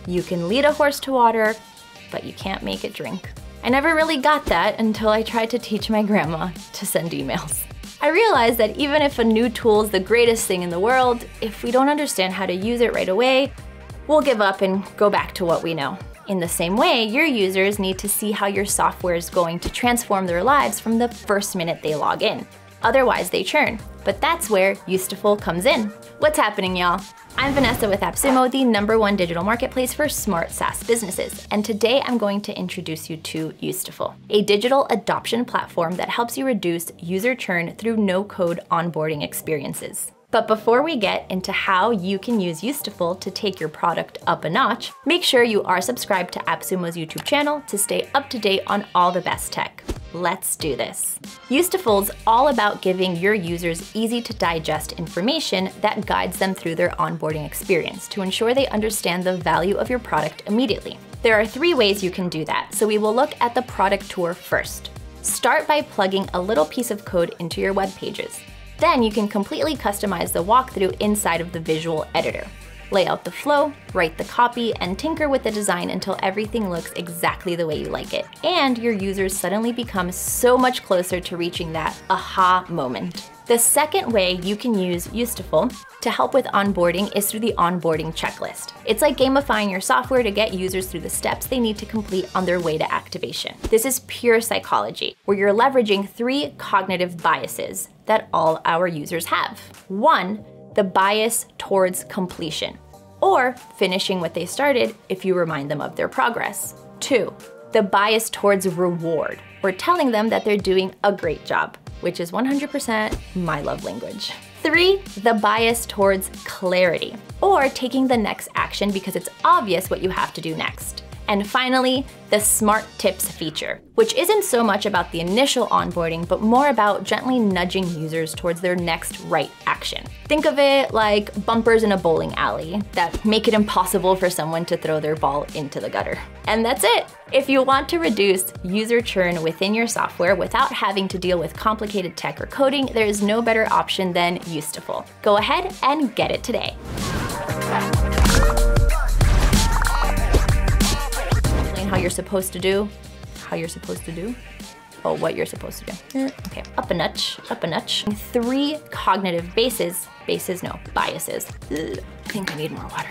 You can lead a horse to water, but you can't make it drink. I never really got that until I tried to teach my grandma to send emails. I realized that even if a new tool is the greatest thing in the world, if we don't understand how to use it right away, we'll give up and go back to what we know. In the same way, your users need to see how your software is going to transform their lives from the first minute they log in. Otherwise, they churn. But that's where Ustiful comes in. What's happening, y'all? I'm Vanessa with AppSumo, the #1 digital marketplace for smart SaaS businesses. And today I'm going to introduce you to Ustiful, a digital adoption platform that helps you reduce user churn through no-code onboarding experiences. But before we get into how you can use Ustiful to take your product up a notch, make sure you are subscribed to AppSumo's YouTube channel to stay up to date on all the best tech. Let's do this. Ustiful's all about giving your users easy to digest information that guides them through their onboarding experience to ensure they understand the value of your product immediately. There are 3 ways you can do that, so we will look at the product tour first. Start by plugging a little piece of code into your web pages. Then you can completely customize the walkthrough inside of the visual editor. Lay out the flow, write the copy, and tinker with the design until everything looks exactly the way you like it. And your users suddenly become so much closer to reaching that aha moment. The second way you can use Ustiful to help with onboarding is through the onboarding checklist. It's like gamifying your software to get users through the steps they need to complete on their way to activation. This is pure psychology, where you're leveraging 3 cognitive biases that all our users have. 1, the bias towards completion, or finishing what they started if you remind them of their progress. 2, the bias towards reward, or telling them that they're doing a great job, which is 100% my love language. 3, the bias towards clarity, or taking the next action because it's obvious what you have to do next. And finally, the Smart Tips feature, which isn't so much about the initial onboarding, but more about gently nudging users towards their next right action. Think of it like bumpers in a bowling alley that make it impossible for someone to throw their ball into the gutter. And that's it. If you want to reduce user churn within your software without having to deal with complicated tech or coding, there is no better option than Ustiful. Go ahead and get it today. How you're supposed to do, oh, what you're supposed to do. Okay, up a notch. 3 cognitive biases. Ugh, I think I need more water.